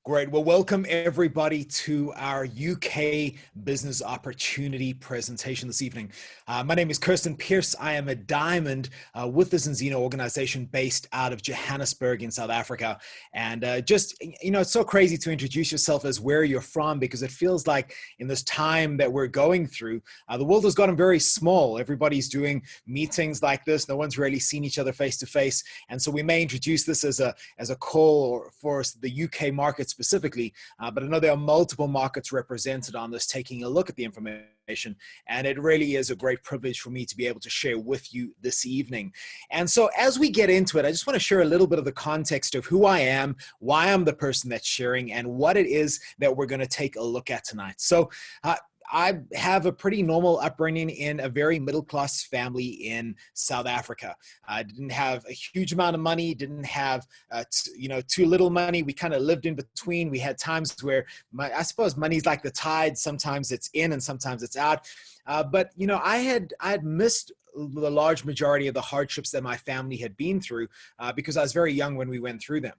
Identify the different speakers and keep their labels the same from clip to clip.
Speaker 1: Great. Well, welcome everybody to our UK business opportunity presentation this evening. My name is Kirsten Pearse. I am a diamond with the Zinzino organization based out of Johannesburg in South Africa. And it's so crazy to introduce yourself as where you're from, because it feels like in this time that we're going through, the world has gotten very small. Everybody's doing meetings like this. No one's really seen each other face to face. And so we may introduce this as a call for the UK market specifically, but I know there are multiple markets represented on this, taking a look at the information, and it really is a great privilege for me to be able to share with you this evening. And so as we get into it, I just want to share a little bit of the context of who I am, why I'm the person that's sharing, and what it is that we're going to take a look at tonight. So I have a pretty normal upbringing in a very middle-class family in South Africa. I didn't have a huge amount of money, didn't have too little money. We kind of lived in between. We had times where I suppose money's like the tide. Sometimes it's in and sometimes it's out. But I had missed the large majority of the hardships that my family had been through because I was very young when we went through them.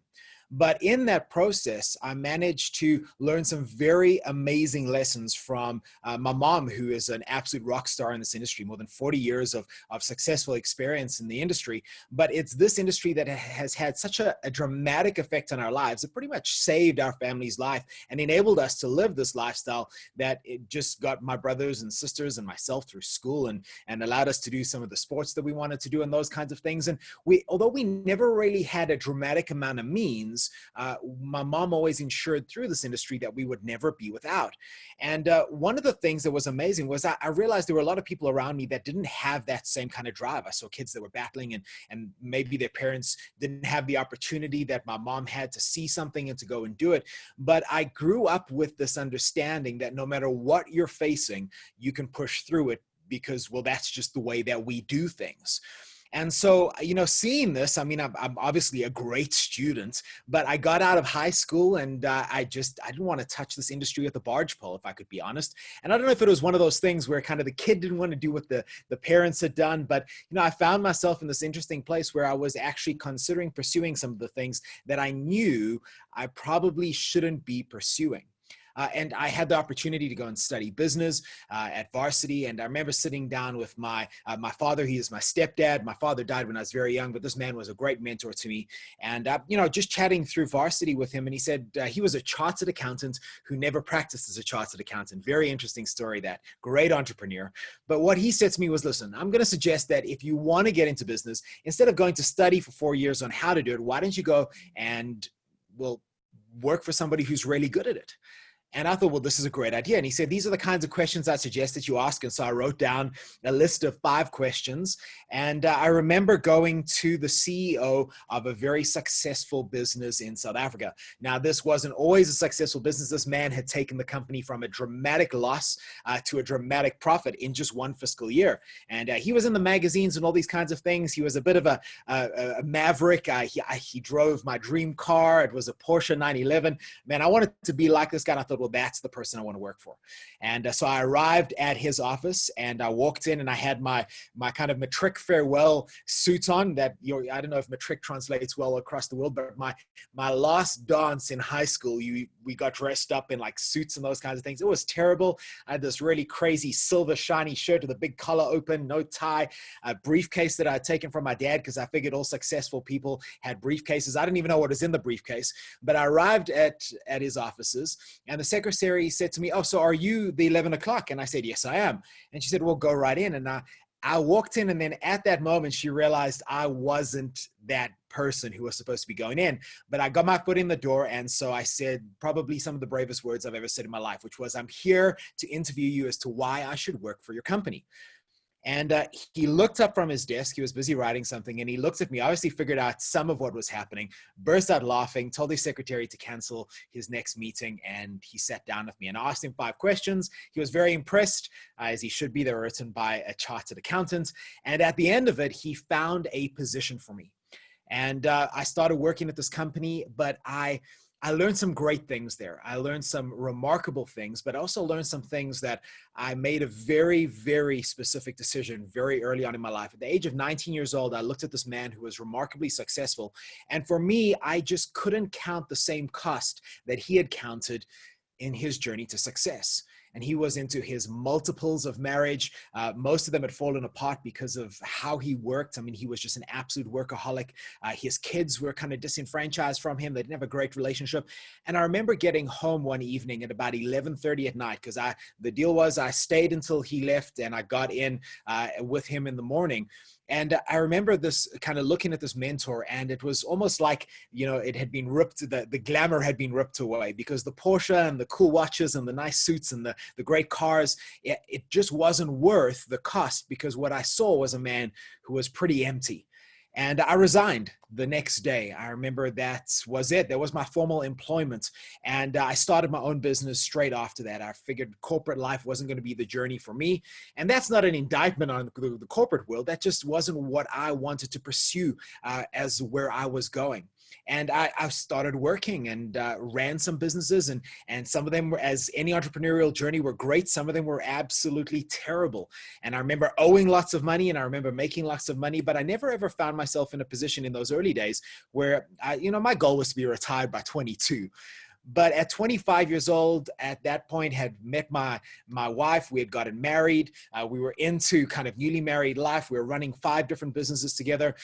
Speaker 1: But in that process, I managed to learn some very amazing lessons from my mom, who is an absolute rock star in this industry, more than 40 years of successful experience in the industry. But it's this industry that has had such a dramatic effect on our lives. It pretty much saved our family's life and enabled us to live this lifestyle that it just got my brothers and sisters and myself through school and allowed us to do some of the sports that we wanted to do and those kinds of things. And although we never really had a dramatic amount of means, my mom always ensured through this industry that we would never be without. And one of the things that was amazing was I realized there were a lot of people around me that didn't have that same kind of drive. I saw kids that were battling and maybe their parents didn't have the opportunity that my mom had to see something and to go and do it. But I grew up with this understanding that no matter what you're facing, you can push through it because, well, that's just the way that we do things. And so, seeing this, I mean, I'm obviously a great student, but I got out of high school and I didn't want to touch this industry with a barge pole, if I could be honest. And I don't know if it was one of those things where kind of the kid didn't want to do what the parents had done, but, I found myself in this interesting place where I was actually considering pursuing some of the things that I knew I probably shouldn't be pursuing. And I had the opportunity to go and study business at varsity. And I remember sitting down with my father. He is my stepdad. My father died when I was very young, but this man was a great mentor to me. And, just chatting through varsity with him. And he said he was a chartered accountant who never practiced as a chartered accountant. Very interesting story, that great entrepreneur. But what he said to me was, listen, I'm going to suggest that if you want to get into business, instead of going to study for 4 years on how to do it, why don't you go and, work for somebody who's really good at it? And I thought, well, this is a great idea. And he said, these are the kinds of questions I suggest that you ask. And so I wrote down a list of 5 questions. And I remember going to the CEO of a very successful business in South Africa. Now, this wasn't always a successful business. This man had taken the company from a dramatic loss to a dramatic profit in just one fiscal year. And he was in the magazines and all these kinds of things. He was a bit of a maverick. He drove my dream car. It was a Porsche 911. Man, I wanted to be like this guy. And I thought, well, that's the person I want to work for. And so I arrived at his office and I walked in and I had my kind of matric farewell suit on that, I don't know if matric translates well across the world, but my last dance in high school, we got dressed up in like suits and those kinds of things. It was terrible. I had this really crazy silver shiny shirt with a big collar open, no tie, a briefcase that I had taken from my dad because I figured all successful people had briefcases. I didn't even know what was in the briefcase, but I arrived at his offices and the secretary said to me, oh, so are you the 11 o'clock? And I said, yes, I am. And she said, well, go right in. And I walked in, and then at that moment, she realized I wasn't that person who was supposed to be going in. But I got my foot in the door, and so I said probably some of the bravest words I've ever said in my life, which was, I'm here to interview you as to why I should work for your company. And he looked up from his desk. He was busy writing something, and he looked at me, obviously figured out some of what was happening, burst out laughing, told his secretary to cancel his next meeting, and he sat down with me. And I asked him 5 questions. He was very impressed, as he should be. They were written by a chartered accountant. And at the end of it, he found a position for me. And I started working at this company, but I I learned some great things there. I learned some remarkable things, but also learned some things that I made a very, very specific decision very early on in my life. At the age of 19 years old, I looked at this man who was remarkably successful. And for me, I just couldn't count the same cost that he had counted in his journey to success. And he was into his multiples of marriage. Most of them had fallen apart because of how he worked. I mean, he was just an absolute workaholic. His kids were kind of disenfranchised from him. They didn't have a great relationship. And I remember getting home one evening at about 11:30 at night, because the deal was I stayed until he left and I got in with him in the morning. And I remember this kind of looking at this mentor, and it was almost like, it had been ripped, the glamour had been ripped away, because the Porsche and the cool watches and the nice suits and the great cars, it just wasn't worth the cost, because what I saw was a man who was pretty empty. And I resigned the next day. I remember that was it. That was my formal employment. And I started my own business straight after that. I figured corporate life wasn't going to be the journey for me. And that's not an indictment on the corporate world. That just wasn't what I wanted to pursue as where I was going. And I started working and ran some businesses, and some of them were, as any entrepreneurial journey, were great. Some of them were absolutely terrible. And I remember owing lots of money, and I remember making lots of money, but I never ever found myself in a position in those early days where my goal was to be retired by 22. But at 25 years old, at that point, had met my wife. We had gotten married. We were into kind of newly married life. We were running 5 different businesses together.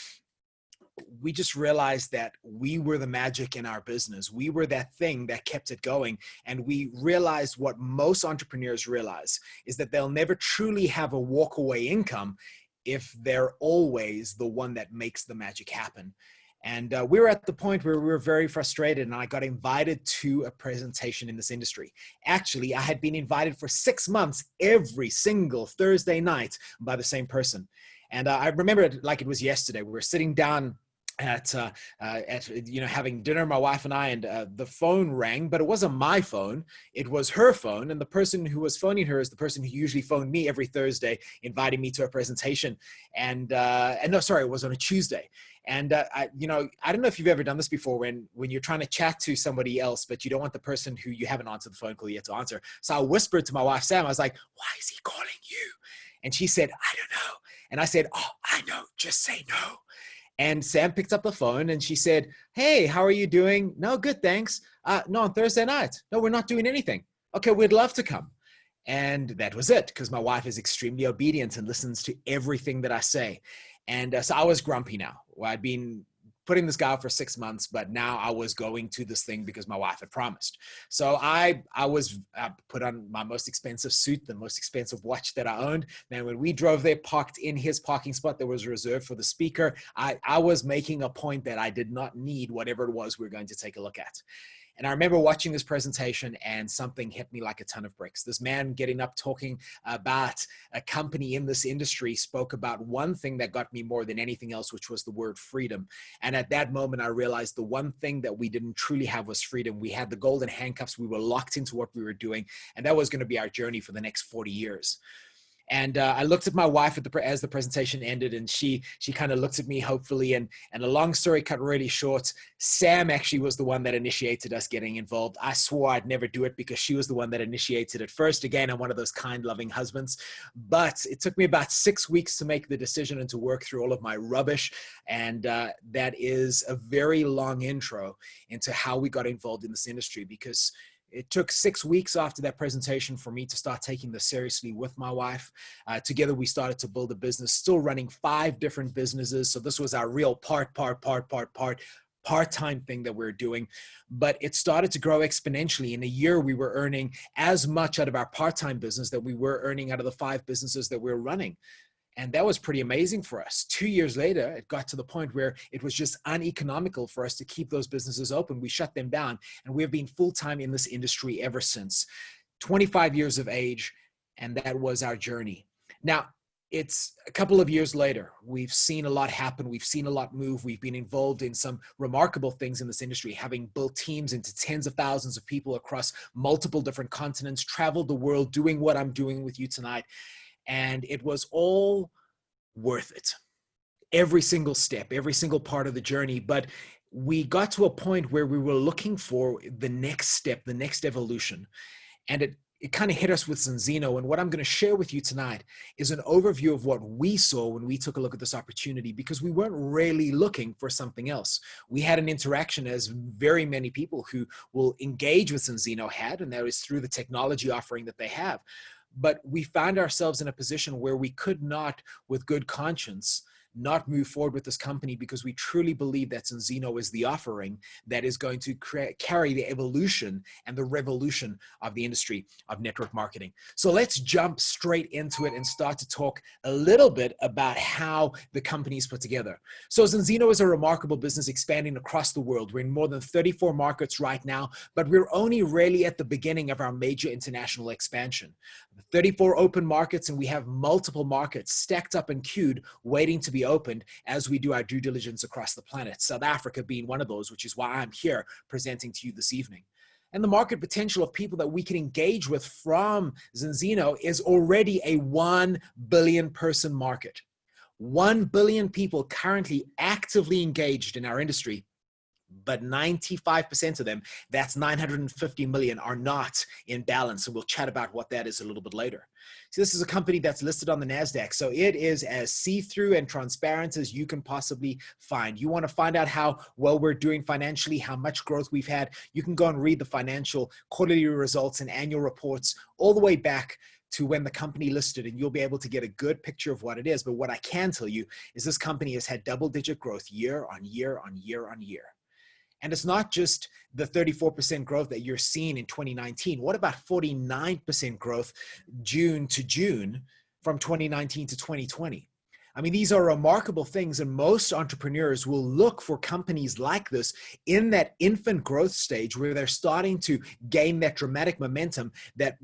Speaker 1: We just realized that we were the magic in our business. We were that thing that kept it going. And we realized what most entrepreneurs realize is that they'll never truly have a walkaway income if they're always the one that makes the magic happen. And we were at the point where we were very frustrated, and I got invited to a presentation in this industry. Actually, I had been invited for 6 months every single Thursday night by the same person. And I remember it like it was yesterday. We were sitting down at having dinner, my wife and I, and the phone rang, but it wasn't my phone. It was her phone. And the person who was phoning her is the person who usually phoned me every Thursday, inviting me to a presentation. And no, sorry, it was on a Tuesday. And I don't know if you've ever done this before, when you're trying to chat to somebody else, but you don't want the person who you haven't answered the phone call yet to answer. So I whispered to my wife, Sam, I was like, why is he calling you? And she said, I don't know. And I said, oh, I know, just say no. And Sam picked up the phone and she said, hey, how are you doing? No, good, thanks. No, on Thursday night. No, we're not doing anything. Okay, we'd love to come. And that was it, because my wife is extremely obedient and listens to everything that I say. And so I was grumpy now. Well, I'd been putting this guy out for 6 months, but now I was going to this thing because my wife had promised. So I put on my most expensive suit, the most expensive watch that I owned. Then when we drove there, parked in his parking spot that was reserved for the speaker, I was making a point that I did not need whatever it was we were going to take a look at. And I remember watching this presentation and something hit me like a ton of bricks. This man getting up talking about a company in this industry spoke about one thing that got me more than anything else, which was the word freedom. And at that moment, I realized the one thing that we didn't truly have was freedom. We had the golden handcuffs. We were locked into what we were doing. And that was going to be our journey for the next 40 years. And I looked at my wife as the presentation ended, and she kind of looked at me hopefully. And a long story cut really short, Sam actually was the one that initiated us getting involved. I swore I'd never do it because she was the one that initiated it first. Again, I'm one of those kind, loving husbands. But it took me about 6 weeks to make the decision and to work through all of my rubbish. And that is a very long intro into how we got involved in this industry, because it took 6 weeks after that presentation for me to start taking this seriously with my wife. Together, we started to build a business, still running 5 different businesses. So this was our real part-time thing that we're doing. But it started to grow exponentially. In a year, we were earning as much out of our part-time business that we were earning out of the 5 businesses that we were running. And that was pretty amazing for us. 2 years later, it got to the point where it was just uneconomical for us to keep those businesses open. We shut them down, and we have been full-time in this industry ever since. 25 years of age, and that was our journey. Now, it's a couple of years later. We've seen a lot happen. We've seen a lot move. We've been involved in some remarkable things in this industry, having built teams into tens of thousands of people across multiple different continents, traveled the world, doing what I'm doing with you tonight. And it was all worth it. Every single step, every single part of the journey. But we got to a point where we were looking for the next step, the next evolution. And it kind of hit us with Zinzino. And what I'm going to share with you tonight is an overview of what we saw when we took a look at this opportunity, because we weren't really looking for something else. We had an interaction, as very many people who will engage with Zinzino had, and that is through the technology offering that they have. But we found ourselves in a position where we could not, with good conscience, not move forward with this company, because we truly believe that Zinzino is the offering that is going to carry the evolution and the revolution of the industry of network marketing. So let's jump straight into it and start to talk a little bit about how the company is put together. So Zinzino is a remarkable business expanding across the world. We're in more than 34 markets right now, but we're only really at the beginning of our major international expansion. 34 open markets, and we have multiple markets stacked up and queued, waiting to be opened as we do our due diligence across the planet. South Africa being one of those, which is why I'm here presenting to you this evening. And the market potential of people that we can engage with from Zinzino is already a 1 billion person market. 1 billion people currently actively engaged in our industry, but 95% of them, that's 950 million, are not in balance. And we'll chat about what that is a little bit later. So this is a company that's listed on the NASDAQ. So it is as see-through and transparent as you can possibly find. You want to find out how well we're doing financially, how much growth we've had, you can go and read the financial quarterly results and annual reports all the way back to when the company listed, and you'll be able to get a good picture of what it is. But what I can tell you is this company has had double-digit growth year on year on year on year. And it's not just the 34% growth that you're seeing in 2019. What about 49% growth June to June from 2019 to 2020? I mean, these are remarkable things, and most entrepreneurs will look for companies like this in that infant growth stage where they're starting to gain that dramatic momentum that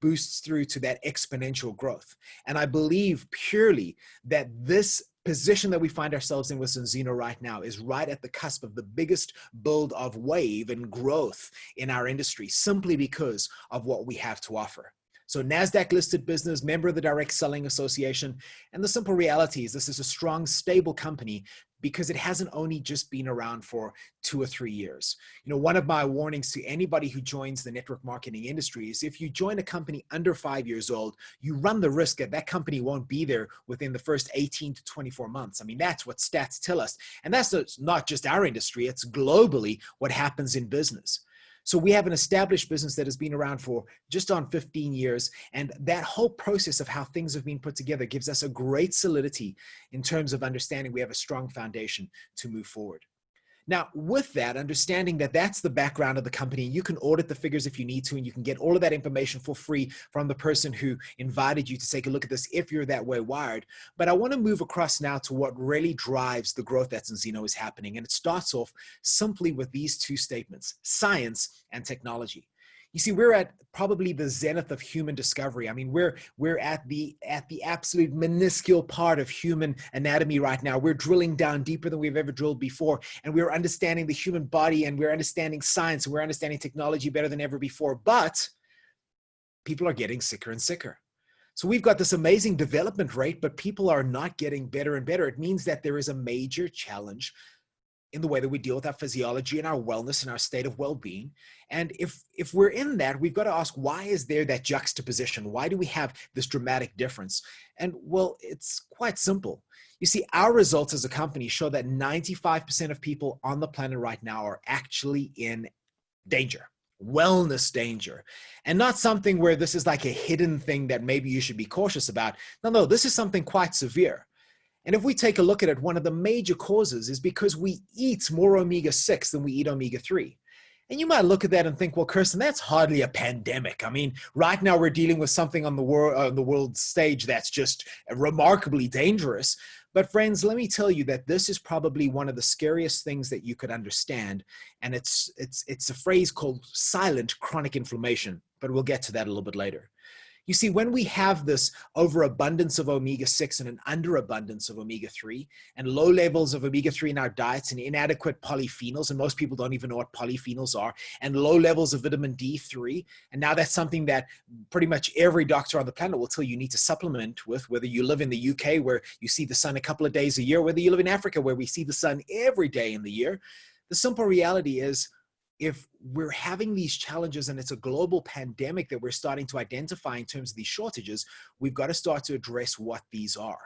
Speaker 1: boosts through to that exponential growth. And I believe purely that this position that we find ourselves in with Zinzino right now is right at the cusp of the biggest build of wave and growth in our industry, simply because of what we have to offer. So NASDAQ listed business, member of the Direct Selling Association. And the simple reality is this is a strong, stable company because it hasn't only just been around for 2 or 3 years. You know, one of my warnings to anybody who joins the network marketing industry is if you join a company under 5 years old, you run the risk that that company won't be there within the first 18 to 24 months. I mean, that's what stats tell us. And that's not just our industry, it's globally what happens in business. So we have an established business that has been around for just on 15 years. And that whole process of how things have been put together gives us a great solidity in terms of understanding we have a strong foundation to move forward. Now, with that, understanding that that's the background of the company, you can audit the figures if you need to, and you can get all of that information for free from the person who invited you to take a look at this if you're that way wired. But I want to move across now to what really drives the growth that Zinzino is happening. And it starts off simply with these two statements: science and technology. You see, we're at probably the zenith of human discovery. I mean, we're at the absolute minuscule part of human anatomy right now. We're drilling down deeper than we've ever drilled before, and we're understanding the human body, and we're understanding science, and we're understanding technology better than ever before. But people are getting sicker and sicker. So we've got this amazing development rate, but people are not getting better and better. It means that there is a major challenge in the way that we deal with our physiology and our wellness and our state of well-being. And if we're in that, we've got to ask, why is there that juxtaposition? Why do we have this dramatic difference? And well, it's quite simple. You see, our results as a company show that 95% of people on the planet right now are actually in danger, wellness danger, and not something where this is like a hidden thing that maybe you should be cautious about. No, this is something quite severe. And if we take a look at it, one of the major causes is because we eat more omega-6 than we eat omega-3. And you might look at that and think, well, Kirsten, that's hardly a pandemic. I mean, right now we're dealing with something on the world stage that's just remarkably dangerous. But friends, let me tell you that this is probably one of the scariest things that you could understand. And it's a phrase called silent chronic inflammation, but we'll get to that a little bit later. You see, when we have this overabundance of omega-6 and an underabundance of omega-3 and low levels of omega-3 in our diets and inadequate polyphenols, and most people don't even know what polyphenols are, and low levels of vitamin D3, and now that's something that pretty much every doctor on the planet will tell you need to supplement with, whether you live in the UK where you see the sun a couple of days a year, whether you live in Africa where we see the sun every day in the year. The simple reality is, if we're having these challenges and it's a global pandemic that we're starting to identify in terms of these shortages, we've got to start to address what these are.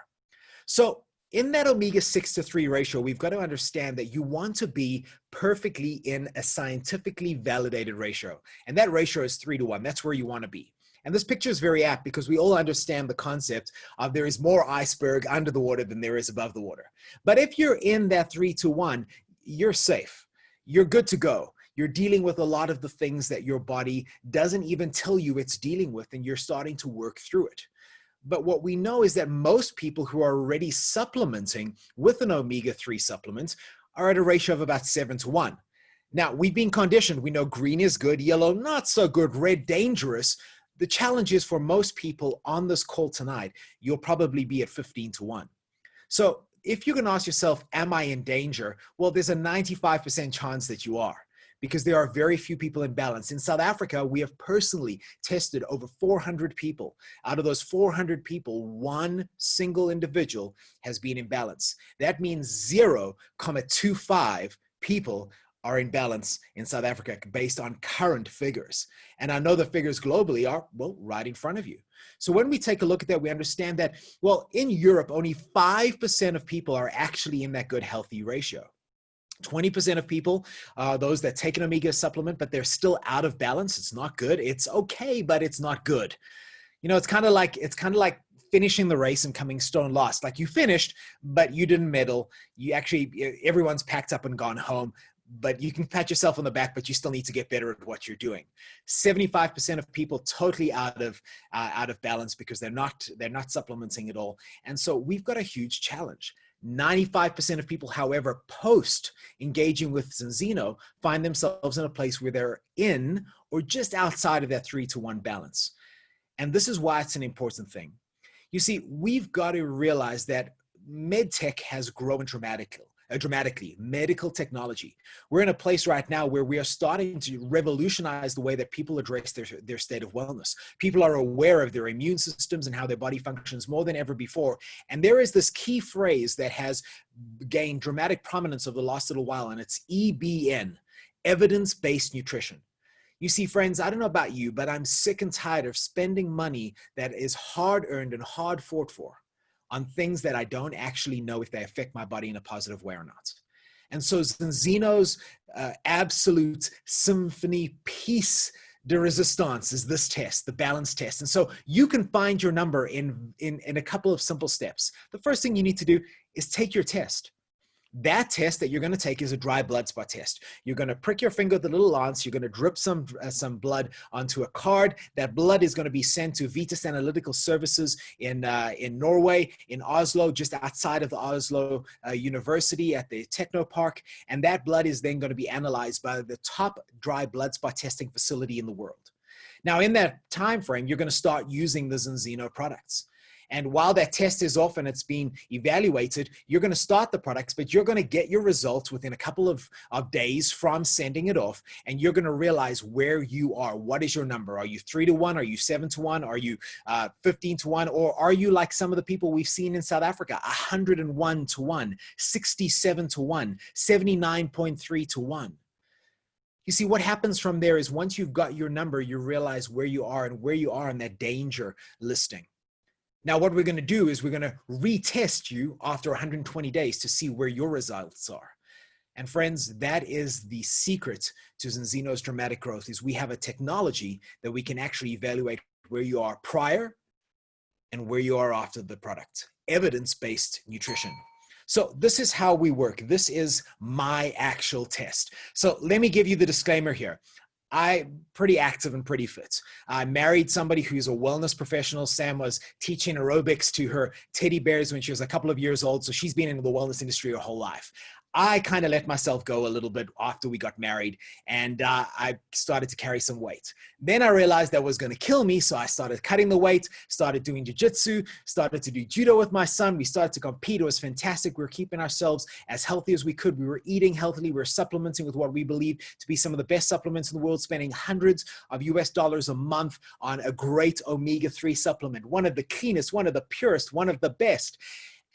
Speaker 1: So in that omega-6 to 3 ratio, we've got to understand that you want to be perfectly in a scientifically validated ratio. And that ratio is 3 to 1. That's where you want to be. And this picture is very apt because we all understand the concept of there is more iceberg under the water than there is above the water. But if you're in that 3 to 1, you're safe. You're good to go. You're dealing with a lot of the things that your body doesn't even tell you it's dealing with, and you're starting to work through it. But what we know is that most people who are already supplementing with an omega-3 supplement are at a ratio of about 7 to 1. Now, we've been conditioned. We know green is good, yellow not so good, red dangerous. The challenge is for most people on this call tonight, you'll probably be at 15 to 1. So if you can ask yourself, am I in danger? Well, there's a 95% chance that you are, because there are very few people in balance. In South Africa, we have personally tested over 400 people. Out of those 400 people, one single individual has been in balance. That means 0.25 people are in balance in South Africa based on current figures. And I know the figures globally are, well, right in front of you. So when we take a look at that, we understand that, well, in Europe, only 5% of people are actually in that good, healthy ratio. 20% of people are those that take an omega supplement, but they're still out of balance. It's not good. It's okay, but it's not good. You know, it's kind of like finishing the race and coming stone last. Like you finished, but you didn't medal. You actually, everyone's packed up and gone home, but you can pat yourself on the back, but you still need to get better at what you're doing. 75% of people totally out of balance because they're not supplementing at all. And so we've got a huge challenge. 95% of people, however, post engaging with Zinzino, find themselves in a place where they're in or just outside of that 3 to 1 balance. And this is why it's an important thing. You see, we've got to realize that medtech has grown dramatically. Medical technology. We're in a place right now where we are starting to revolutionize the way that people address their state of wellness. People are aware of their immune systems and how their body functions more than ever before. And there is this key phrase that has gained dramatic prominence over the last little while, and it's EBN, evidence-based nutrition. You see, friends, I don't know about you, but I'm sick and tired of spending money that is hard-earned and hard fought for on things that I don't actually know if they affect my body in a positive way or not. And so Zinzino's absolute symphony piece de resistance is this test, the balance test. And so you can find your number in a couple of simple steps. The first thing you need to do is take your test. That test that you're going to take is a dry blood spot test. You're going to prick your finger with a little lance. You're going to drip some blood onto a card. That blood is going to be sent to Vitas Analytical Services in Norway, in Oslo, just outside of the Oslo University at the Technopark. And that blood is then going to be analyzed by the top dry blood spot testing facility in the world. Now, in that time frame, you're going to start using the Zinzino products. And while that test is off and it's being evaluated, you're going to start the products, but you're going to get your results within a couple of days from sending it off. And you're going to realize where you are. What is your number? Are you 3 to 1? Are you 7 to 1? Are you 15 to 1? Or are you like some of the people we've seen in South Africa, 101 to 1, 67 to 1, 79.3 to 1? You see, what happens from there is once you've got your number, you realize where you are and where you are in that danger listing. Now, what we're going to do is we're going to retest you after 120 days to see where your results are. And friends, that is the secret to Zinzino's dramatic growth, is we have a technology that we can actually evaluate where you are prior and where you are after the product. Evidence-based nutrition. So this is how we work. This is my actual test. So let me give you the disclaimer here. I'm pretty active and pretty fit. I married somebody who's a wellness professional. Sam was teaching aerobics to her teddy bears when she was a couple of years old. So she's been in the wellness industry her whole life. I kind of let myself go a little bit after we got married, and I started to carry some weight. Then I realized that was going to kill me, so I started cutting the weight, started doing jiu-jitsu, started to do judo with my son. We started to compete. It was fantastic. We were keeping ourselves as healthy as we could. We were eating healthily. We were supplementing with what we believe to be some of the best supplements in the world, spending hundreds of US dollars a month on a great omega-3 supplement, one of the cleanest, one of the purest, one of the best.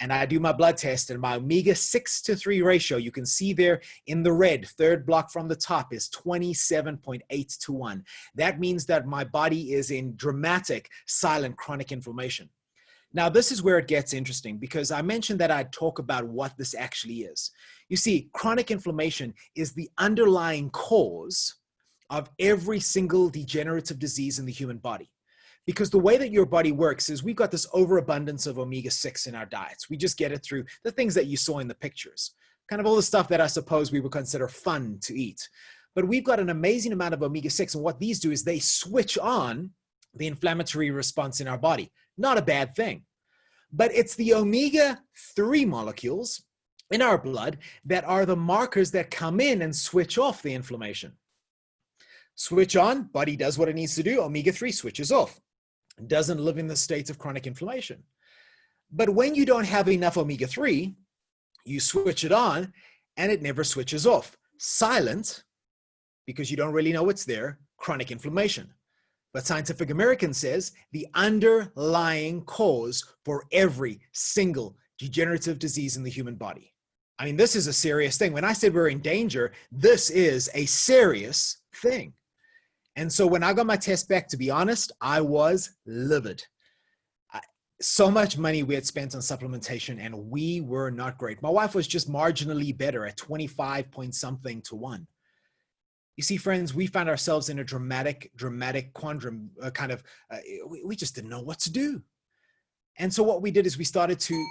Speaker 1: and I do my blood test, and my omega-6 to 3 ratio, you can see there in the red, third block from the top, is 27.8 to 1. That means that my body is in dramatic, silent chronic inflammation. Now, this is where it gets interesting, because I mentioned that I'd talk about what this actually is. You see, chronic inflammation is the underlying cause of every single degenerative disease in the human body. Because the way that your body works is we've got this overabundance of omega-6 in our diets. We just get it through the things that you saw in the pictures, kind of all the stuff that I suppose we would consider fun to eat. But we've got an amazing amount of omega-6, and what these do is they switch on the inflammatory response in our body. Not a bad thing. But it's the omega-3 molecules in our blood that are the markers that come in and switch off the inflammation. Switch on, body does what it needs to do, omega-3 switches off. Doesn't live in the state of chronic inflammation. But when you don't have enough omega-3, you switch it on and it never switches off. Silent, because you don't really know it's there, chronic inflammation. But Scientific American says the underlying cause for every single degenerative disease in the human body. I mean, this is a serious thing. When I said we're in danger, this is a serious thing. And so when I got my test back, to be honest, I was livid. So much money we had spent on supplementation, and we were not great. My wife was just marginally better at 25 point something to 1. You see, friends, we found ourselves in a dramatic quandrum, we just didn't know what to do. And so what we did is we started to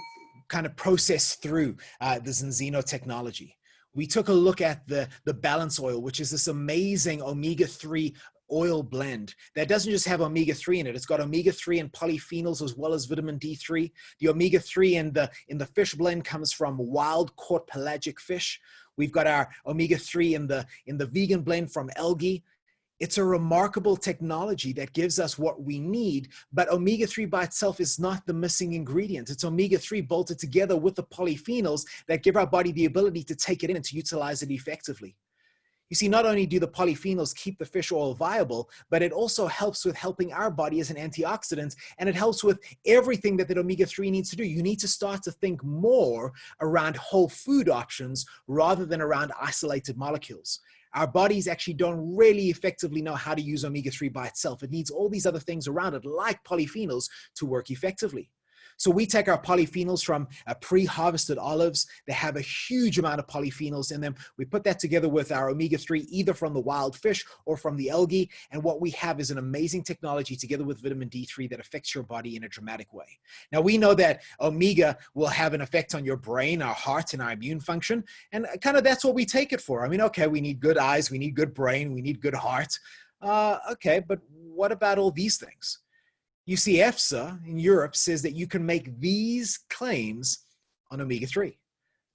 Speaker 1: kind of process through the Zinzino technology. We took a look at the balance oil, which is this amazing omega-3 oil blend that doesn't just have omega-3 in it. It's got omega-3 and polyphenols as well as vitamin D3. The omega-3 in the fish blend comes from wild caught pelagic fish. We've got our omega-3 in the vegan blend from algae. It's a remarkable technology that gives us what we need, but omega-3 by itself is not the missing ingredient. It's omega-3 bolted together with the polyphenols that give our body the ability to take it in and to utilize it effectively. You see, not only do the polyphenols keep the fish oil viable, but it also helps with helping our body as an antioxidant, and it helps with everything that omega-3 needs to do. You need to start to think more around whole food options rather than around isolated molecules. Our bodies actually don't really effectively know how to use omega-3 by itself. It needs all these other things around it, like polyphenols, to work effectively. So we take our polyphenols from pre-harvested olives. They have a huge amount of polyphenols in them. We put that together with our omega-3, either from the wild fish or from the algae. And what we have is an amazing technology together with vitamin D3 that affects your body in a dramatic way. Now, we know that omega will have an effect on your brain, our heart, and our immune function. And kind of that's what we take it for. I mean, okay, we need good eyes, we need good brain, we need good heart. Okay, but what about all these things? You see, EFSA in Europe says that you can make these claims on omega-3.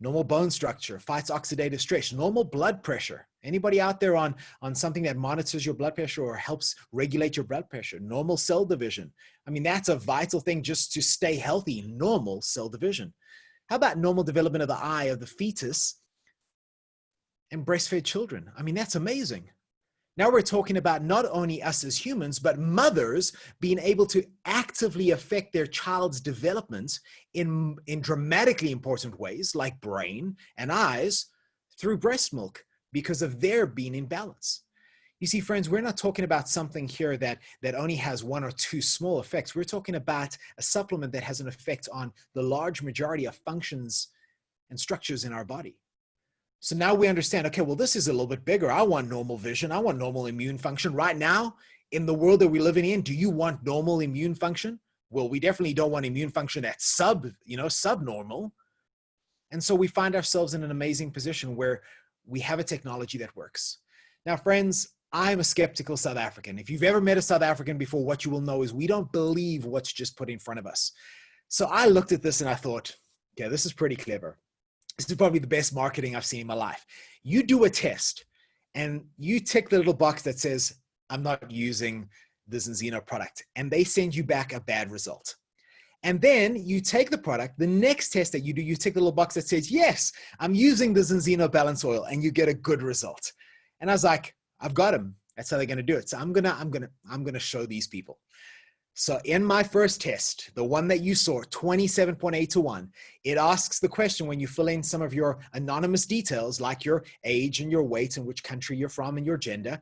Speaker 1: Normal bone structure, fights oxidative stress, normal blood pressure. Anybody out there on something that monitors your blood pressure or helps regulate your blood pressure? Normal cell division. I mean, that's a vital thing just to stay healthy, normal cell division. How about normal development of the eye of the fetus and breastfed children? I mean, that's amazing. Now we're talking about not only us as humans, but mothers being able to actively affect their child's development in dramatically important ways, like brain and eyes, through breast milk because of their being in balance. You see, friends, we're not talking about something here that only has one or two small effects. We're talking about a supplement that has an effect on the large majority of functions and structures in our body. So now we understand, okay, well, this is a little bit bigger. I want normal vision. I want normal immune function. Right now, in the world that we're living in, do you want normal immune function? Well, we definitely don't want immune function that's subnormal. And so we find ourselves in an amazing position where we have a technology that works. Now, friends, I'm a skeptical South African. If you've ever met a South African before, what you will know is we don't believe what's just put in front of us. So I looked at this and I thought, okay, this is pretty clever. This is probably the best marketing I've seen in my life. You do a test and you tick the little box that says, I'm not using the Zinzino product, and they send you back a bad result. And then you take the product, the next test that you do, you tick the little box that says, yes, I'm using the Zinzino balance oil, and you get a good result. And I was like, I've got them. That's how they're going to do it. So I'm going to show these people. So in my first test, the one that you saw, 27.8 to 1, it asks the question when you fill in some of your anonymous details, like your age and your weight and which country you're from and your gender.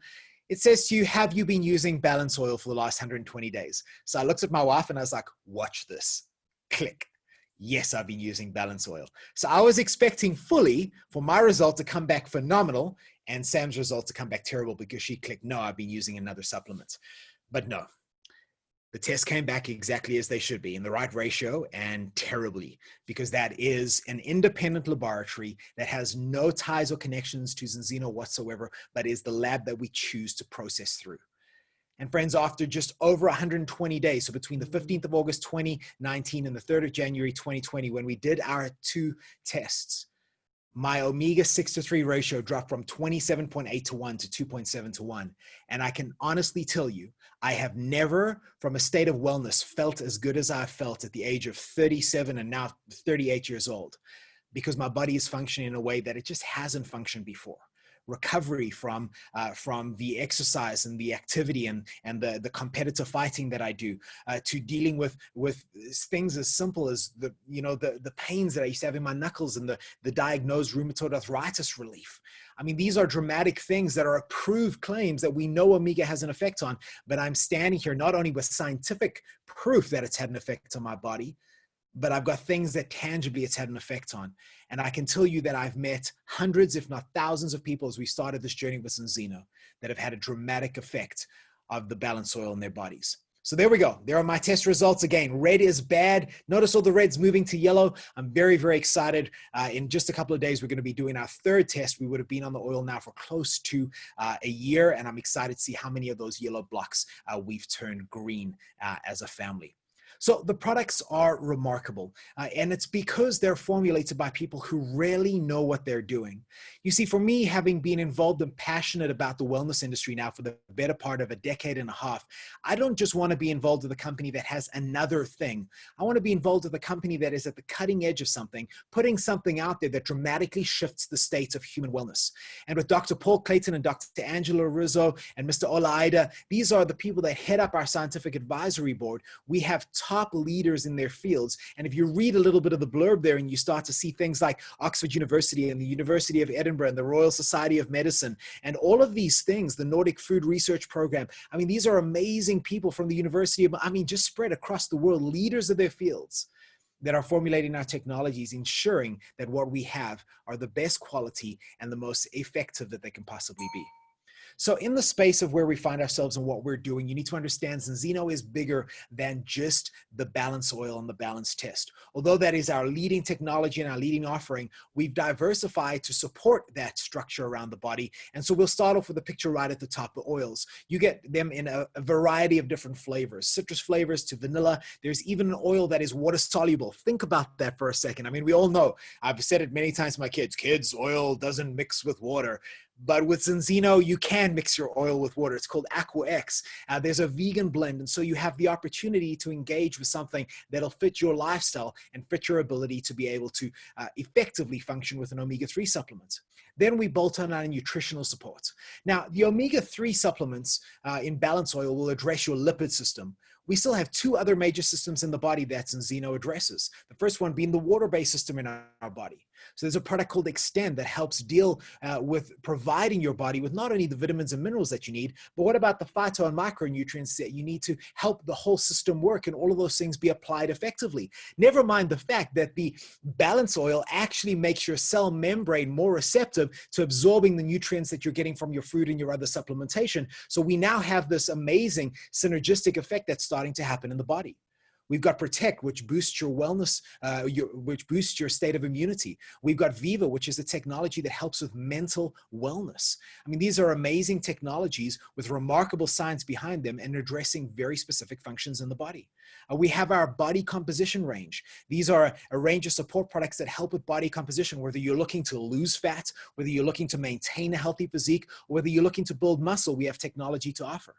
Speaker 1: It says to you, have you been using balance oil for the last 120 days? So I looked at my wife and I was like, watch this. Click. Yes, I've been using balance oil. So I was expecting fully for my result to come back phenomenal and Sam's result to come back terrible because she clicked, no, I've been using another supplement. But no, the tests came back exactly as they should be, in the right ratio, and terribly, because that is an independent laboratory that has no ties or connections to Zinzino whatsoever, but is the lab that we choose to process through. And friends, after just over 120 days, so between the 15th of August 2019 and the 3rd of January 2020, when we did our 2 tests, my omega-6 to 3 ratio dropped from 27.8 to 1 to 2.7 to 1. And I can honestly tell you, I have never, from a state of wellness, felt as good as I felt at the age of 37 and now 38 years old, because my body is functioning in a way that it just hasn't functioned before. Recovery from the exercise and the activity and the competitive fighting that I do, to dealing with things as simple as the pains that I used to have in my knuckles and the diagnosed rheumatoid arthritis relief. I mean, these are dramatic things that are approved claims that we know Omega has an effect on, but I'm standing here not only with scientific proof that it's had an effect on my body, but I've got things that tangibly it's had an effect on. And I can tell you that I've met hundreds, if not thousands of people as we started this journey with Zinzino that have had a dramatic effect of the balance oil in their bodies. So there we go. There are my test results. Again, red is bad. Notice all the reds moving to yellow. I'm very, very excited. In just a couple of days, we're going to be doing our 3rd test. We would have been on the oil now for close to a year. And I'm excited to see how many of those yellow blocks we've turned green as a family. So the products are remarkable, and it's because they're formulated by people who really know what they're doing. You see, for me, having been involved and passionate about the wellness industry now for the better part of a decade and a half, I don't just want to be involved with a company that has another thing. I want to be involved with a company that is at the cutting edge of something, putting something out there that dramatically shifts the state of human wellness. And with Dr. Paul Clayton and Dr. Angela Rizzo and Mr. Olaida, these are the people that head up our scientific advisory board. We have top leaders in their fields. And if you read a little bit of the blurb there and you start to see things like Oxford University and the University of Edinburgh and the Royal Society of Medicine and all of these things, the Nordic Food Research Program, I mean, these are amazing people from the University of, just spread across the world, leaders of their fields that are formulating our technologies, ensuring that what we have are the best quality and the most effective that they can possibly be. So in the space of where we find ourselves and what we're doing, you need to understand Zinzino is bigger than just the balance oil and the balance test. Although that is our leading technology and our leading offering, we've diversified to support that structure around the body. And so we'll start off with the picture right at the top, the oils. You get them in a variety of different flavors, citrus flavors to vanilla. There's even an oil that is water soluble. Think about that for a second. I mean, we all know, I've said it many times to my kids, oil doesn't mix with water. But with Zinzino, you can mix your oil with water. It's called Aqua X. There's a vegan blend. And so you have the opportunity to engage with something that'll fit your lifestyle and fit your ability to be able to effectively function with an omega-3 supplement. Then we bolt on our nutritional support. Now, the omega-3 supplements in balance oil will address your lipid system. We still have 2 other major systems in the body that Zinzino addresses. The first one being the water-based system in our body. So there's a product called Extend that helps deal with providing your body with not only the vitamins and minerals that you need, but what about the phyto and micronutrients that you need to help the whole system work and all of those things be applied effectively. Never mind the fact that the balance oil actually makes your cell membrane more receptive to absorbing the nutrients that you're getting from your food and your other supplementation. So we now have this amazing synergistic effect that's starting to happen in the body. We've got Protect, which boosts your wellness, which boosts your state of immunity. We've got Viva, which is a technology that helps with mental wellness. I mean, these are amazing technologies with remarkable science behind them and addressing very specific functions in the body. We have our body composition range. These are a range of support products that help with body composition, whether you're looking to lose fat, whether you're looking to maintain a healthy physique, or whether you're looking to build muscle, we have technology to offer.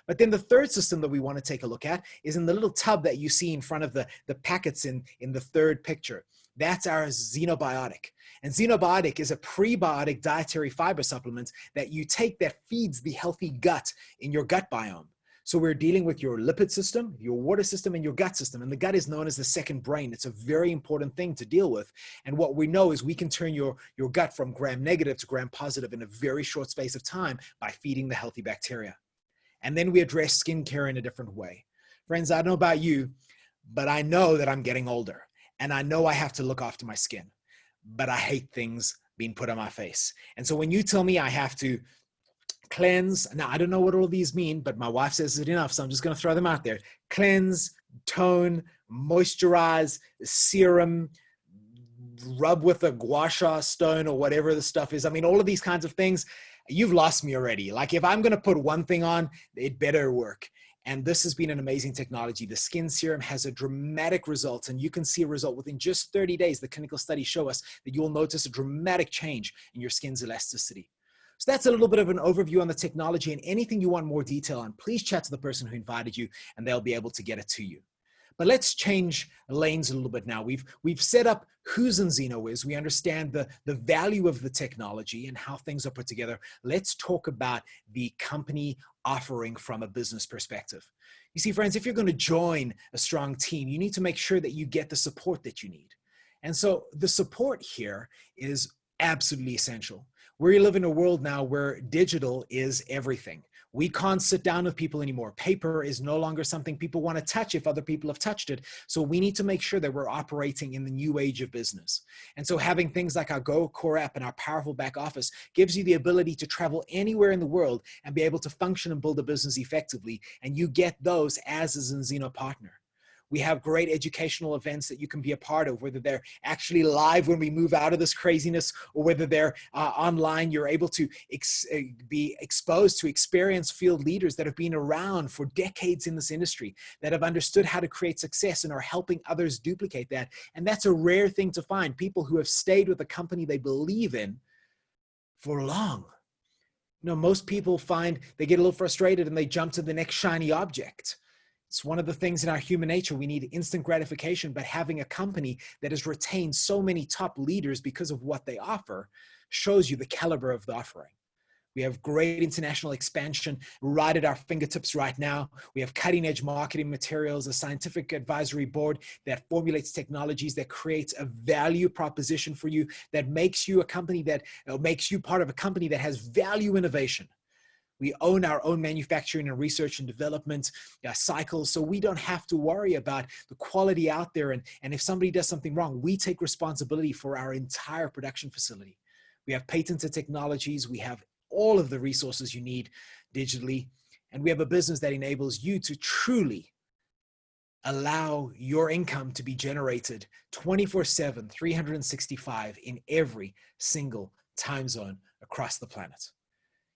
Speaker 1: But then the third system that we want to take a look at is in the little tub that you see in front of the packets in the third picture. That's our Xenobiotic. And Xenobiotic is a prebiotic dietary fiber supplement that you take that feeds the healthy gut in your gut biome. So we're dealing with your lipid system, your water system, and your gut system. And the gut is known as the second brain. It's a very important thing to deal with. And what we know is we can turn your gut from gram negative to gram positive in a very short space of time by feeding the healthy bacteria. And then we address skincare in a different way. Friends, I don't know about you, but I know that I'm getting older. And I know I have to look after my skin. But I hate things being put on my face. And so when you tell me I have to cleanse. Now, I don't know what all these mean, but my wife says it enough, so I'm just going to throw them out there. Cleanse, tone, moisturize, serum, rub with a gua sha stone or whatever the stuff is. I mean, all of these kinds of things, you've lost me already. Like if I'm going to put one thing on, it better work. And this has been an amazing technology. The skin serum has a dramatic result, and you can see a result within just 30 days. The clinical studies show us that you'll notice a dramatic change in your skin's elasticity. So that's a little bit of an overview on the technology, and anything you want more detail on, please chat to the person who invited you and they'll be able to get it to you. But let's change lanes a little bit now. We've set up who Zinzino is. We understand the value of the technology and how things are put together. Let's talk about the company offering from a business perspective. You see, friends, if you're going to join a strong team, you need to make sure that you get the support that you need. And so the support here is absolutely essential. We live in a world now where digital is everything. We can't sit down with people anymore. Paper is no longer something people want to touch if other people have touched it. So we need to make sure that we're operating in the new age of business. And so having things like our Go Core app and our powerful back office gives you the ability to travel anywhere in the world and be able to function and build a business effectively. And you get those as a Zinzino partner. We have great educational events that you can be a part of, whether they're actually live when we move out of this craziness or whether they're online. You're able to be exposed to experienced field leaders that have been around for decades in this industry, that have understood how to create success and are helping others duplicate that. And that's a rare thing to find, people who have stayed with a company they believe in for long. You know, most people find they get a little frustrated and they jump to the next shiny object. It's one of the things in our human nature. We need instant gratification, but having a company that has retained so many top leaders because of what they offer shows you the caliber of the offering. We have great international expansion right at our fingertips right now. We have cutting edge marketing materials, a scientific advisory board that formulates technologies that creates a value proposition for you, that makes you a company that makes you part of a company that has value innovation. We own our own manufacturing and research and development cycles, so we don't have to worry about the quality out there. And if somebody does something wrong, we take responsibility for our entire production facility. We have patented technologies. We have all of the resources you need digitally. And we have a business that enables you to truly allow your income to be generated 24/7, 365 in every single time zone across the planet.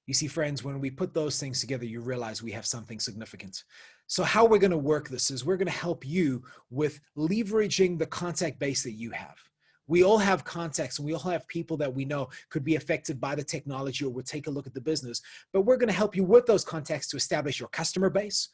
Speaker 1: You see, friends, when we put those things together, you realize we have something significant. So how we're going to work this is we're going to help you with leveraging the contact base that you have. We all have contacts and we all have people that we know could be affected by the technology or would take a look at the business. But we're going to help you with those contacts to establish your customer base.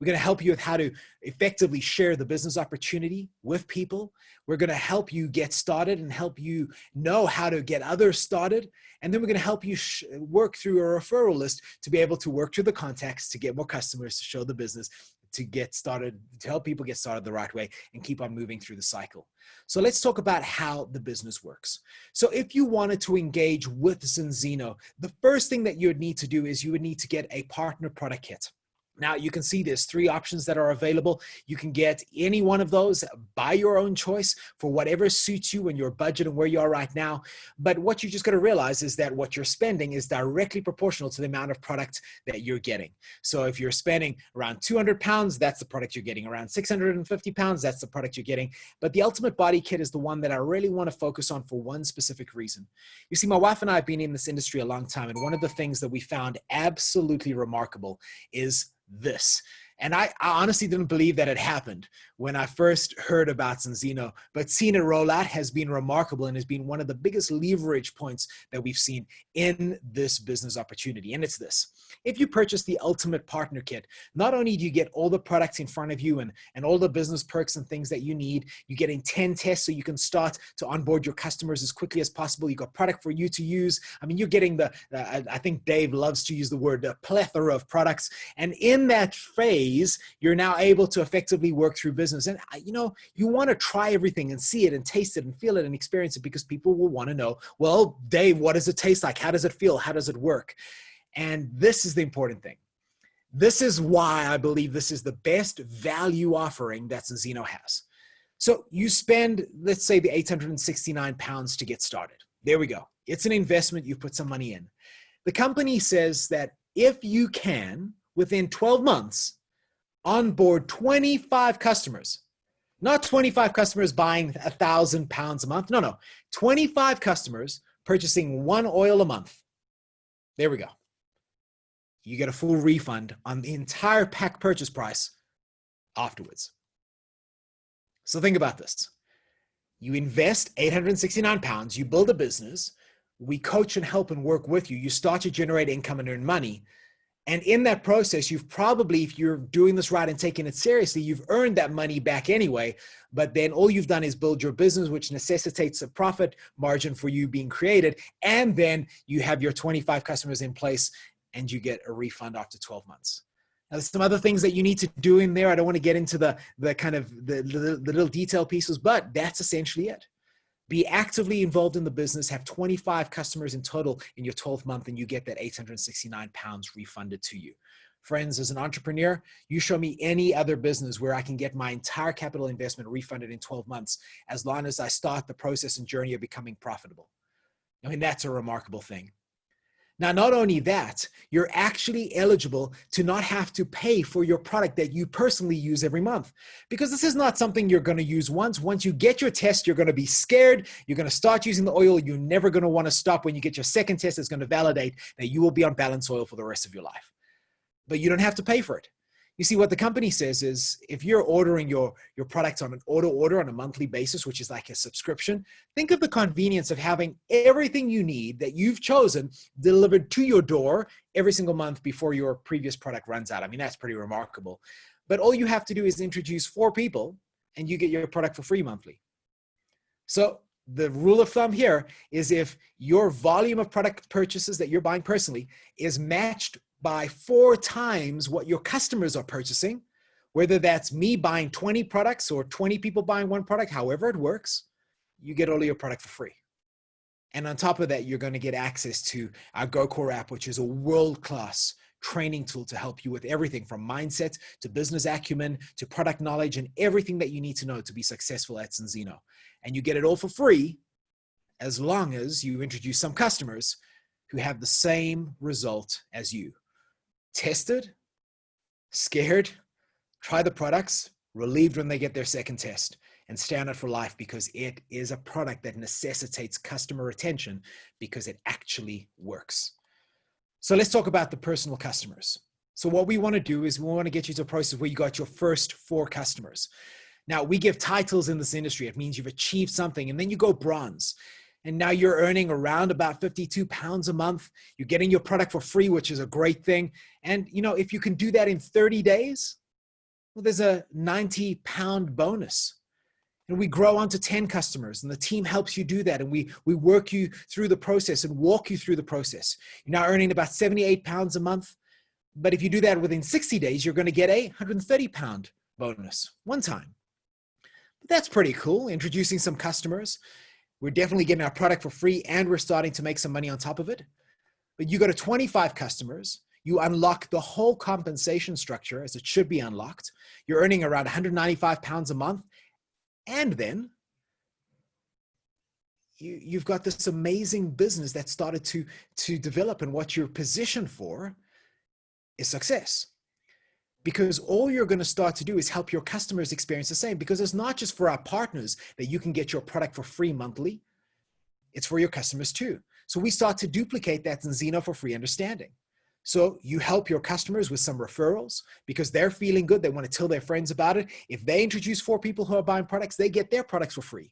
Speaker 1: We're going to help you with how to effectively share the business opportunity with people. We're going to help you get started and help you know how to get others started. And then we're going to help you work through a referral list to be able to work through the contacts, to get more customers, to show the business, to get started, to help people get started the right way and keep on moving through the cycle. So let's talk about how the business works. So if you wanted to engage with Zinzino, the first thing that you would need to do is you would need to get a partner product kit. Now you can see there's 3 options that are available. You can get any one of those by your own choice for whatever suits you and your budget and where you are right now. But what you just got to realize is that what you're spending is directly proportional to the amount of product that you're getting. So if you're spending around 200 pounds, that's the product you're getting. Around 650 pounds, that's the product you're getting. But the ultimate body kit is the one that I really want to focus on for one specific reason. You see, my wife and I have been in this industry a long time. And one of the things that we found absolutely remarkable is this. And I honestly didn't believe that it happened when I first heard about Zinzino, but seeing it roll out has been remarkable and has been one of the biggest leverage points that we've seen in this business opportunity. And it's this: if you purchase the Ultimate Partner Kit, not only do you get all the products in front of you and all the business perks and things that you need, you get in 10 tests so you can start to onboard your customers as quickly as possible. You got product for you to use. I mean, you're getting I think Dave loves to use the word, a plethora of products. And in that phase, you're now able to effectively work through business. And you want to try everything and see it and taste it and feel it and experience it, because people will want to know, well, Dave, what does it taste like? How does it feel? How does it work? And this is the important thing. This is why I believe this is the best value offering that Zinzino has. So you spend, let's say, the 869 pounds to get started. There we go. It's an investment. You put some money in. The company says that if you can, within 12 months, onboard 25 customers, not 25 customers buying 1,000 pounds a month. No, 25 customers purchasing one oil a month. There we go. You get a full refund on the entire pack purchase price afterwards. So think about this. You invest 869 pounds, you build a business, we coach and help and work with you, you start to generate income and earn money. And in that process, you've probably, if you're doing this right and taking it seriously, you've earned that money back anyway. But then all you've done is build your business, which necessitates a profit margin for you being created. And then you have your 25 customers in place and you get a refund after 12 months. Now, there's some other things that you need to do in there. I don't want to get into the kind of the little detail pieces, but that's essentially it. Be actively involved in the business, have 25 customers in total in your 12th month, and you get that 869 pounds refunded to you. Friends, as an entrepreneur, you show me any other business where I can get my entire capital investment refunded in 12 months, as long as I start the process and journey of becoming profitable. I mean, that's a remarkable thing. Now, not only that, you're actually eligible to not have to pay for your product that you personally use every month, because this is not something you're going to use once. Once you get your test, you're going to be scared. You're going to start using the oil. You're never going to want to stop. When you get your second test, it's going to validate that you will be on balance oil for the rest of your life. But you don't have to pay for it. You see, what the company says is, if you're ordering your products on an auto order on a monthly basis, which is like a subscription, think of the convenience of having everything you need that you've chosen delivered to your door every single month before your previous product runs out. I mean, that's pretty remarkable. But all you have to do is introduce 4 people and you get your product for free monthly. So the rule of thumb here is, if your volume of product purchases that you're buying personally is matched by 4 times what your customers are purchasing, whether that's me buying 20 products or 20 people buying 1 product, however it works, you get all of your product for free. And on top of that, you're going to get access to our GoCore app, which is a world-class training tool to help you with everything from mindset to business acumen to product knowledge and everything that you need to know to be successful at Zinzino. And you get it all for free as long as you introduce some customers who have the same result as you. Tested, scared, try the products, relieved when they get their second test, and stay on it for life, because it is a product that necessitates customer retention because it actually works. So let's talk about the personal customers. So what we want to do is we want to get you to a process where you got your first 4 customers. Now, we give titles in this industry. It means you've achieved something, and then you go bronze. And now you're earning around about 52 pounds a month. You're getting your product for free, which is a great thing. And if you can do that in 30 days, well, there's a 90-pound bonus. And we grow on to 10 customers, and the team helps you do that. And we work you through the process and walk you through the process. You're now earning about 78 pounds a month. But if you do that within 60 days, you're going to get a 130-pound bonus one time. But that's pretty cool, introducing some customers. We're definitely getting our product for free, and we're starting to make some money on top of it. But you go to 25 customers, you unlock the whole compensation structure as it should be unlocked. You're earning around 195 pounds a month. And then you've got this amazing business that started to develop, and what you're positioned for is success. Because all you're going to start to do is help your customers experience the same, because it's not just for our partners that you can get your product for free monthly. It's for your customers too. So we start to duplicate that Zinzino for free understanding. So you help your customers with some referrals because they're feeling good. They want to tell their friends about it. If they introduce 4 people who are buying products, they get their products for free.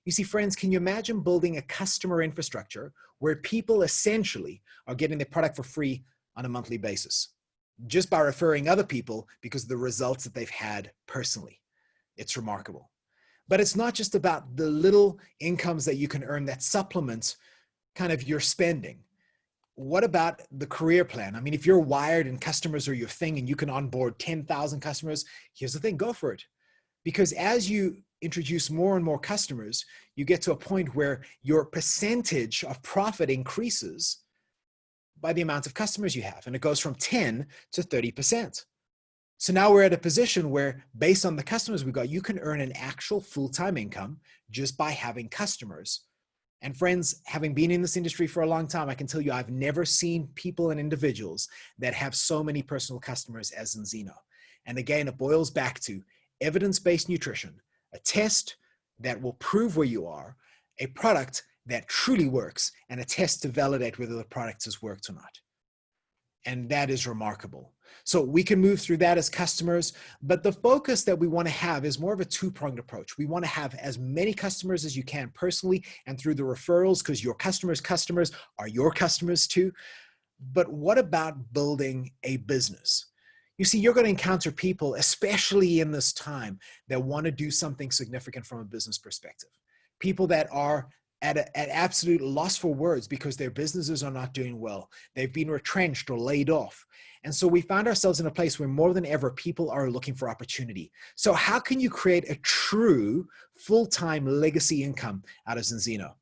Speaker 1: You see, friends, can you imagine building a customer infrastructure where people essentially are getting their product for free on a monthly basis just by referring other people because of the results that they've had personally? It's remarkable. But it's not just about the little incomes that you can earn that supplements kind of your spending. What about the career plan? I mean, if you're wired and customers are your thing and you can onboard 10,000 customers, here's the thing, go for it. Because as you introduce more and more customers, you get to a point where your percentage of profit increases by the amount of customers you have. And it goes from 10 to 30%. So now we're at a position where based on the customers we got, you can earn an actual full-time income just by having customers. And friends, having been in this industry for a long time, I can tell you I've never seen people and individuals that have so many personal customers as Zinzino. And again, it boils back to evidence-based nutrition, a test that will prove where you are, a product that truly works, and a test to validate whether the product has worked or not. And that is remarkable. So we can move through that as customers, but the focus that we want to have is more of a two-pronged approach. We want to have as many customers as you can personally and through the referrals, because your customers' customers are your customers too. But what about building a business? You see, you're going to encounter people, especially in this time, that want to do something significant from a business perspective. People that are at absolute loss for words because their businesses are not doing well. They've been retrenched or laid off. And so we found ourselves in a place where more than ever, people are looking for opportunity. So how can you create a true full-time legacy income out of Zinzino?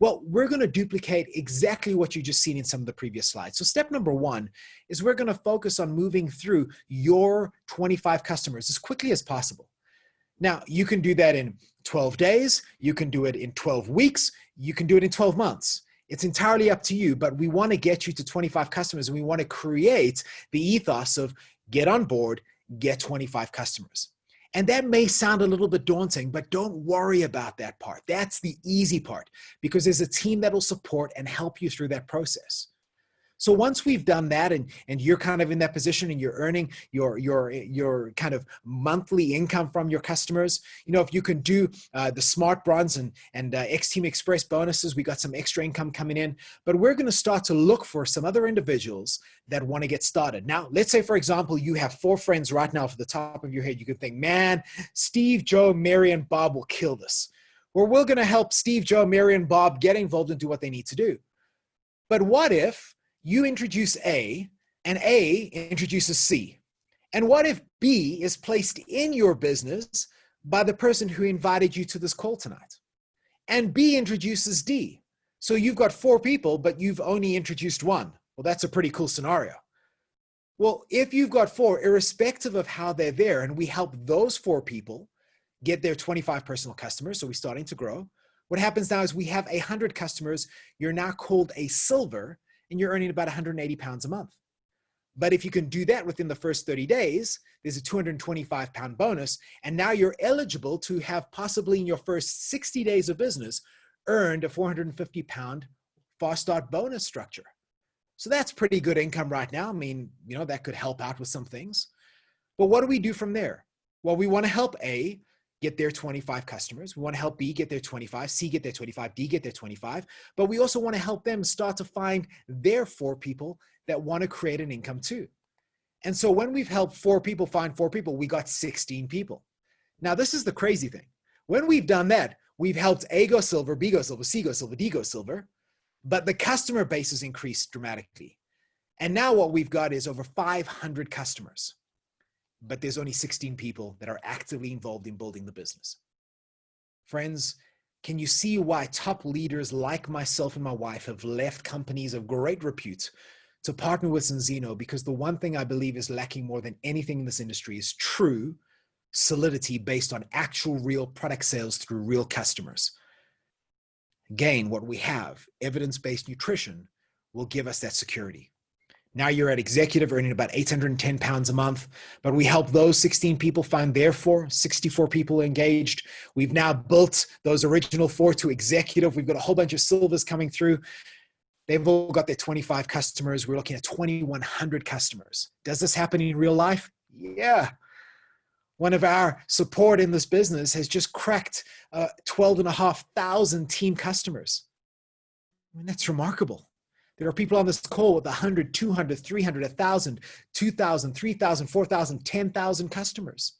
Speaker 1: Well, we're going to duplicate exactly what you just seen in some of the previous slides. So step number 1 is we're going to focus on moving through your 25 customers as quickly as possible. Now, you can do that in 12 days, you can do it in 12 weeks, you can do it in 12 months. It's entirely up to you, but we want to get you to 25 customers and we want to create the ethos of get on board, get 25 customers. And that may sound a little bit daunting, but don't worry about that part. That's the easy part because there's a team that will support and help you through that process. So once we've done that and you're kind of in that position and you're earning your kind of monthly income from your customers, you know, if you can do the Smart Bronze and X-Team Express bonuses, we got some extra income coming in, but we're going to start to look for some other individuals that want to get started. Now, let's say, for example, you have 4 friends right now off the top of your head. You could think, man, Steve, Joe, Mary, and Bob will kill this. Well, we're going to help Steve, Joe, Mary, and Bob get involved and do what they need to do. But what if you introduce A and A introduces C? And what if B is placed in your business by the person who invited you to this call tonight? And B introduces D. So you've got 4 people, but you've only introduced 1. Well, that's a pretty cool scenario. Well, if you've got 4, irrespective of how they're there, and we help those 4 people get their 25 personal customers, so we're starting to grow. What happens now is we have 100 customers. You're now called a silver, and you're earning about 180 pounds a month. But if you can do that within the first 30 days, there's a 225 pound bonus. And now you're eligible to have possibly in your first 60 days of business earned a 450 pound fast start bonus structure. So that's pretty good income right now. I mean, you know, that could help out with some things. But what do we do from there? Well, we want to help A get their 25 customers. We want to help B get their 25, C get their 25, D get their 25. But we also want to help them start to find their 4 people that want to create an income too. And so when we've helped 4 people find 4 people, we got 16 people. Now, this is the crazy thing. When we've done that, we've helped A go silver, B go silver, C go silver, D go silver, but the customer base has increased dramatically. And now what we've got is over 500 customers. But there's only 16 people that are actively involved in building the business. Friends, can you see why top leaders like myself and my wife have left companies of great repute to partner with Zinzino? Because the one thing I believe is lacking more than anything in this industry is true solidity based on actual real product sales through real customers. Again, what we have, evidence-based nutrition, will give us that security. Now you're at executive earning about 810 pounds a month, but we help those 16 people find their 64 people engaged. We've now built those original 4 to executive. We've got a whole bunch of silvers coming through. They've all got their 25 customers. We're looking at 2,100 customers. Does this happen in real life? Yeah. One of our support in this business has just cracked 12,500 team customers. I mean, that's remarkable. There are people on this call with 100, 200, 300, 1,000, 2,000, 3,000, 4,000, 10,000 customers.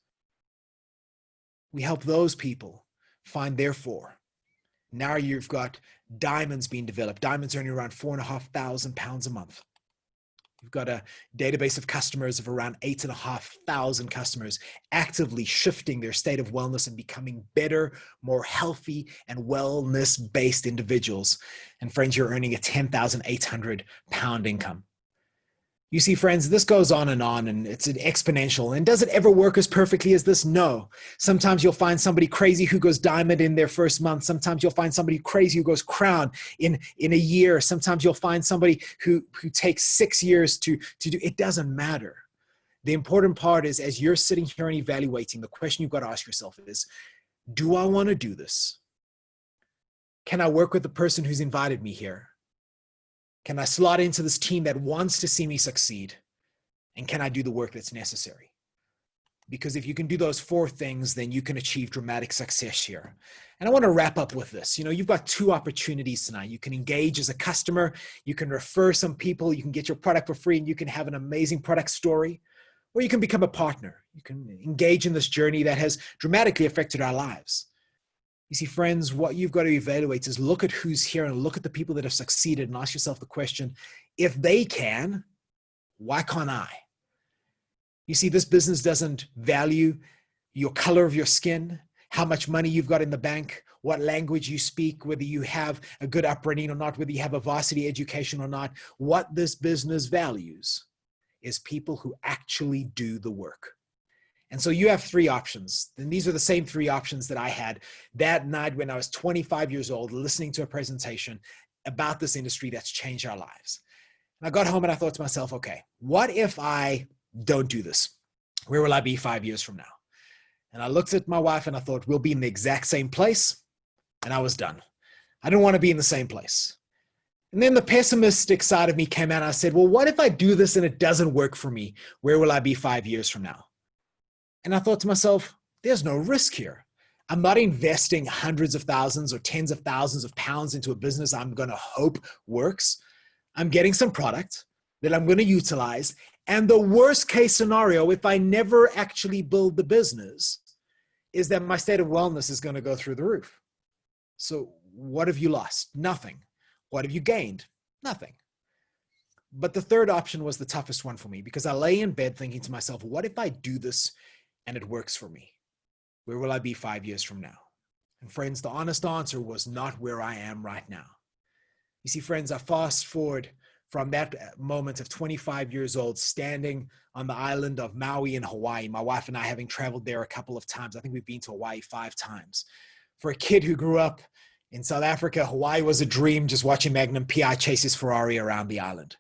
Speaker 1: We help those people find their four. Now you've got diamonds being developed. Diamonds earning around £4,500 a month. You've got a database of customers of around 8,500 customers actively shifting their state of wellness and becoming better, more healthy, and wellness-based individuals. And friends, you're earning a £10,800 income. You see, friends, this goes on, and it's an exponential. And does it ever work as perfectly as this? No. Sometimes you'll find somebody crazy who goes diamond in their first month. Sometimes you'll find somebody crazy who goes crown in a year. Sometimes you'll find somebody who takes 6 years to do. It doesn't matter. The important part is, as you're sitting here and evaluating, the question you've got to ask yourself is, do I want to do this? Can I work with the person who's invited me here? Can I slot into this team that wants to see me succeed? And can I do the work that's necessary? Because if you can do those 4 things, then you can achieve dramatic success here. And I want to wrap up with this. You've got 2 opportunities tonight. You can engage as a customer, you can refer some people, you can get your product for free, and you can have an amazing product story, or you can become a partner. You can engage in this journey that has dramatically affected our lives. You see, friends, what you've got to evaluate is look at who's here and look at the people that have succeeded and ask yourself the question, if they can, why can't I? You see, this business doesn't value your color of your skin, how much money you've got in the bank, what language you speak, whether you have a good upbringing or not, whether you have a varsity education or not. What this business values is people who actually do the work. And so you have 3 options. And these are the same 3 options that I had that night when I was 25 years old, listening to a presentation about this industry that's changed our lives. And I got home and I thought to myself, okay, what if I don't do this? Where will I be 5 years from now? And I looked at my wife and I thought, we'll be in the exact same place. And I was done. I didn't want to be in the same place. And then the pessimistic side of me came out and I said, well, what if I do this and it doesn't work for me? Where will I be 5 years from now? And I thought to myself, there's no risk here. I'm not investing hundreds of thousands or tens of thousands of pounds into a business I'm going to hope works. I'm getting some product that I'm going to utilize. And the worst case scenario, if I never actually build the business, is that my state of wellness is going to go through the roof. So what have you lost? Nothing. What have you gained? Nothing. But the third option was the toughest one for me because I lay in bed thinking to myself, what if I do this and it works for me? Where will I be 5 years from now? And friends, the honest answer was not where I am right now. You see, friends, I fast forward from that moment of 25 years old, standing on the island of Maui in Hawaii, my wife and I having traveled there a couple of times. I think we've been to Hawaii 5 times. For a kid who grew up in South Africa, Hawaii was a dream, just watching Magnum P.I. chase his Ferrari around the island.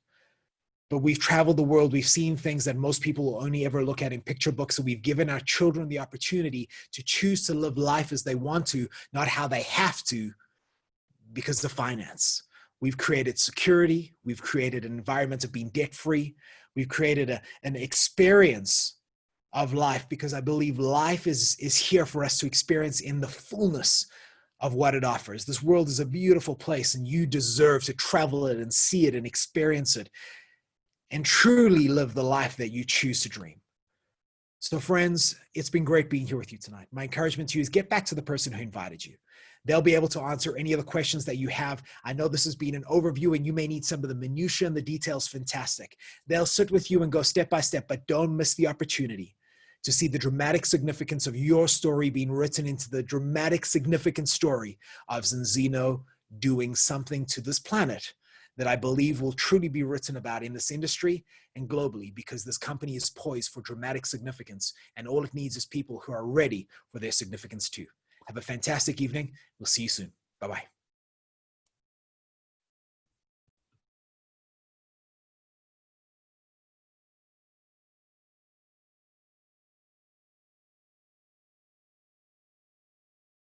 Speaker 1: But we've traveled the world. We've seen things that most people will only ever look at in picture books. So we've given our children the opportunity to choose to live life as they want to, not how they have to because of finance. We've created security. We've created an environment of being debt-free. We've created an experience of life because I believe life is here for us to experience in the fullness of what it offers. This world is a beautiful place and you deserve to travel it and see it and experience it and truly live the life that you choose to dream. So friends, it's been great being here with you tonight. My encouragement to you is get back to the person who invited you. They'll be able to answer any of the questions that you have. I know this has been an overview and you may need some of the minutiae and the details. Fantastic. They'll sit with you and go step by step, but don't miss the opportunity to see the dramatic significance of your story being written into the dramatic significant story of Zinzino doing something to this planet that I believe will truly be written about in this industry and globally, because this company is poised for dramatic significance and all it needs is people who are ready for their significance too. Have a fantastic evening. We'll see you soon. Bye-bye.